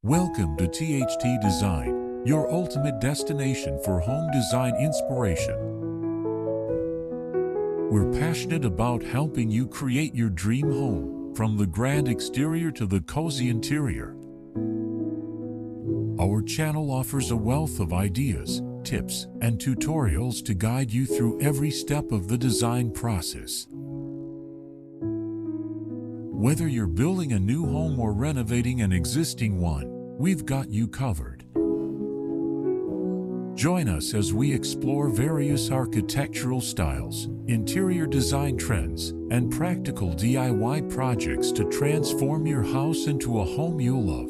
Welcome to THT Design, your ultimate destination for home design inspiration. We're passionate about helping you create your dream home, from the grand exterior to the cozy interior. Our channel offers a wealth of ideas, tips, and tutorials to guide you through every step of the design process. Whether you're building a new home or renovating an existing one, we've got you covered. Join us as we explore various architectural styles, interior design trends, and practical DIY projects to transform your house into a home you love.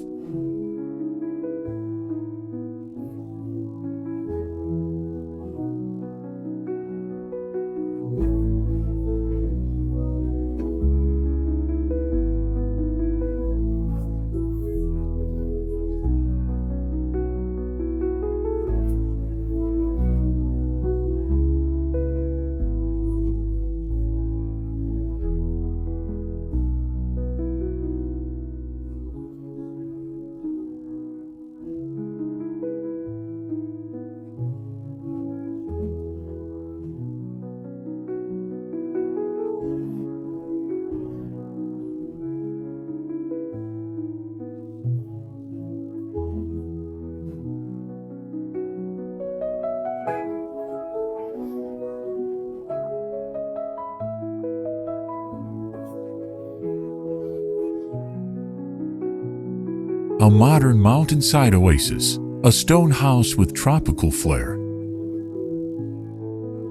A modern mountainside oasis, a stone house with tropical flair.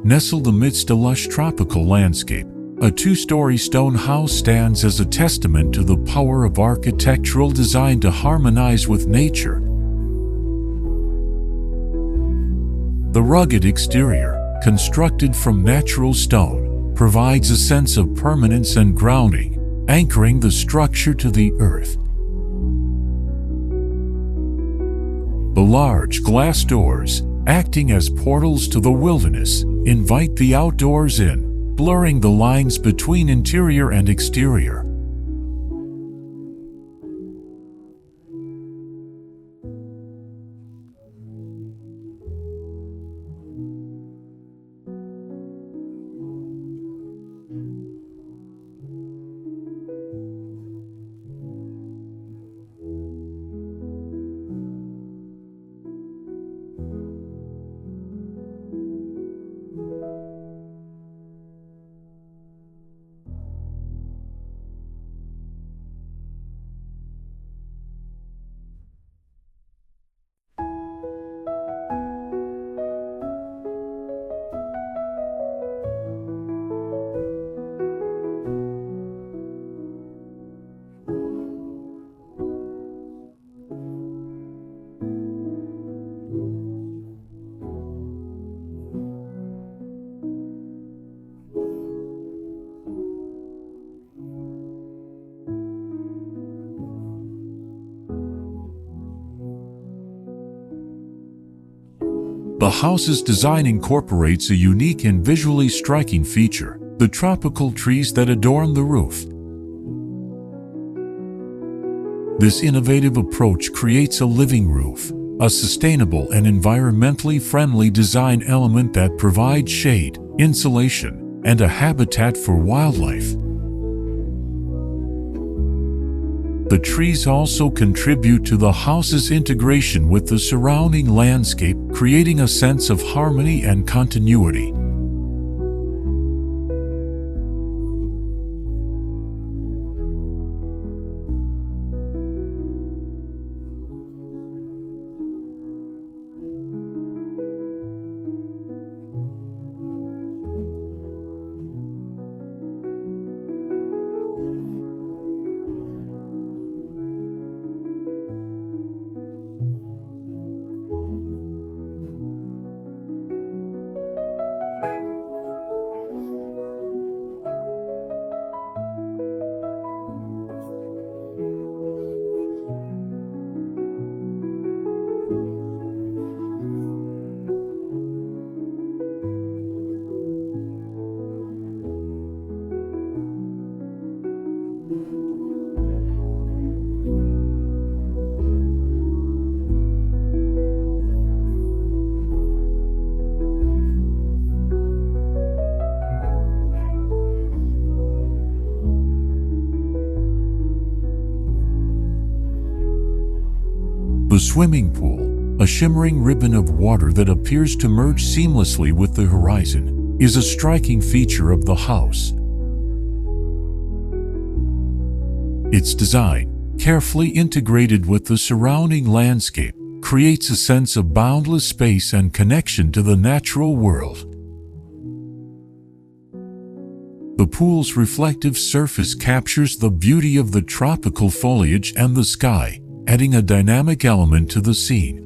Nestled amidst a lush tropical landscape, a two-story stone house stands as a testament to the power of architectural design to harmonize with nature. The rugged exterior, constructed from natural stone, provides a sense of permanence and grounding, anchoring the structure to the earth. The large glass doors, acting as portals to the wilderness, invite the outdoors in, blurring the lines between interior and exterior. The house's design incorporates a unique and visually striking feature: the tropical trees that adorn the roof. This innovative approach creates a living roof, a sustainable and environmentally friendly design element that provides shade, insulation, and a habitat for wildlife. The trees also contribute to the house's integration with the surrounding landscape, creating a sense of harmony and continuity. The swimming pool, a shimmering ribbon of water that appears to merge seamlessly with the horizon, is a striking feature of the house. Its design, carefully integrated with the surrounding landscape, creates a sense of boundless space and connection to the natural world. The pool's reflective surface captures the beauty of the tropical foliage and the sky, adding a dynamic element to the scene.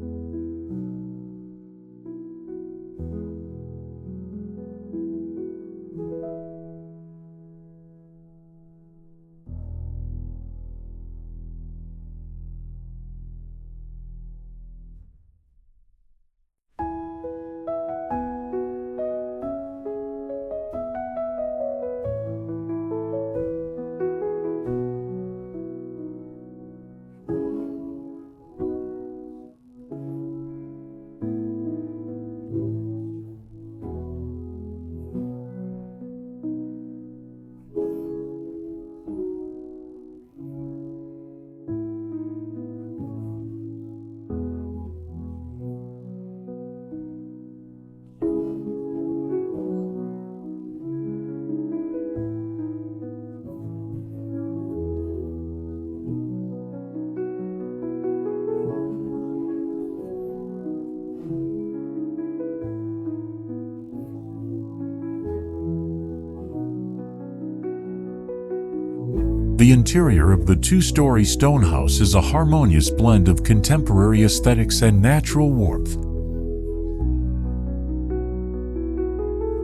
The interior of the two-story stone house is a harmonious blend of contemporary aesthetics and natural warmth.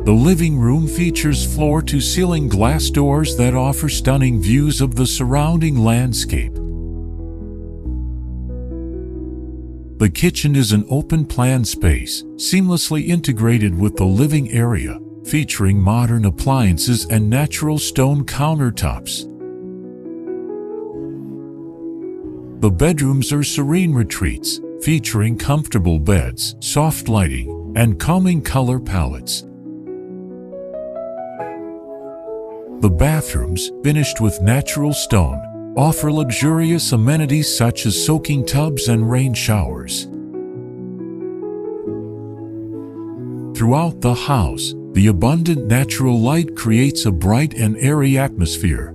The living room features floor-to-ceiling glass doors that offer stunning views of the surrounding landscape. The kitchen is an open-plan space, seamlessly integrated with the living area, featuring modern appliances and natural stone countertops. The bedrooms are serene retreats, featuring comfortable beds, soft lighting, and calming color palettes. The bathrooms, finished with natural stone, offer luxurious amenities such as soaking tubs and rain showers. Throughout the house, the abundant natural light creates a bright and airy atmosphere.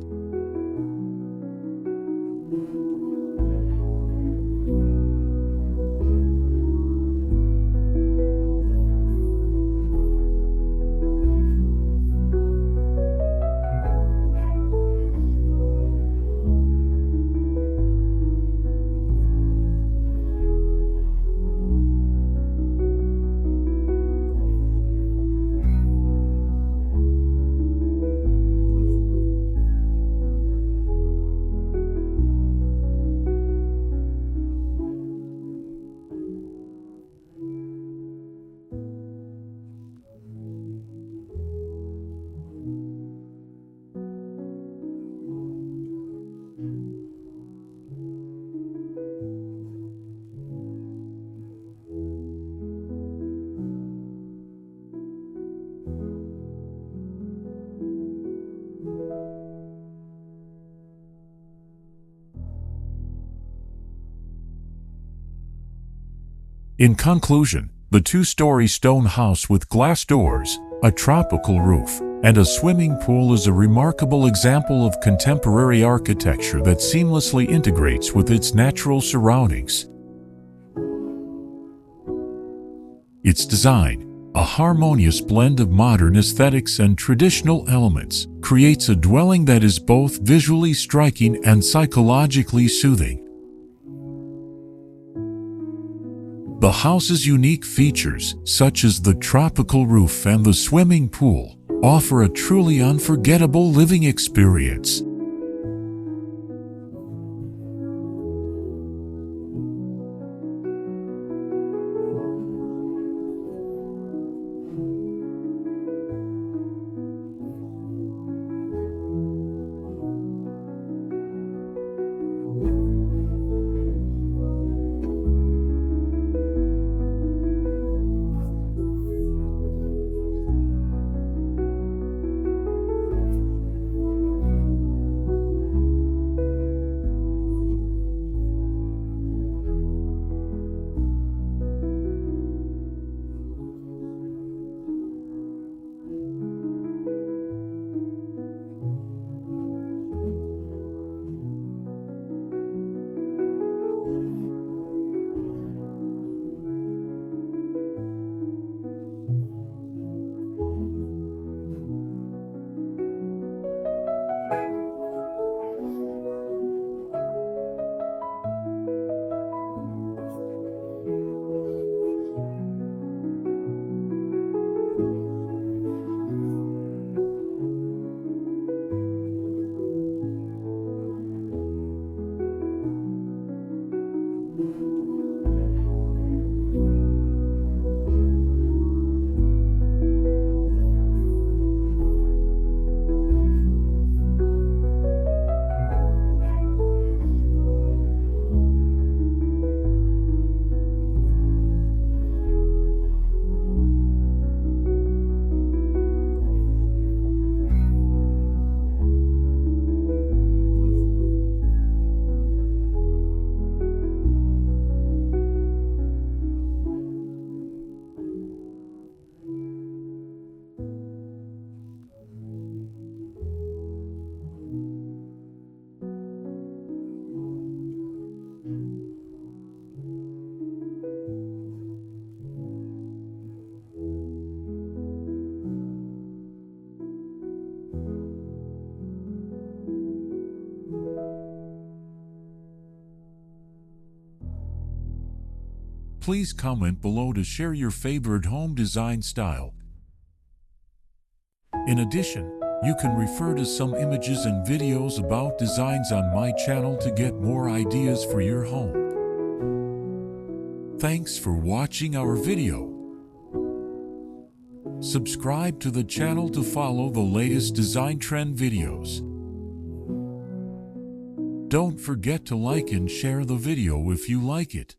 In conclusion, the two-story stone house with glass doors, a tropical roof, and a swimming pool is a remarkable example of contemporary architecture that seamlessly integrates with its natural surroundings. Its design, a harmonious blend of modern aesthetics and traditional elements, creates a dwelling that is both visually striking and psychologically soothing. The house's unique features, such as the tropical roof and the swimming pool, offer a truly unforgettable living experience. Please comment below to share your favorite home design style. In addition, you can refer to some images and videos about designs on my channel to get more ideas for your home. Thanks for watching our video. Subscribe to the channel to follow the latest design trend videos. Don't forget to like and share the video if you like it.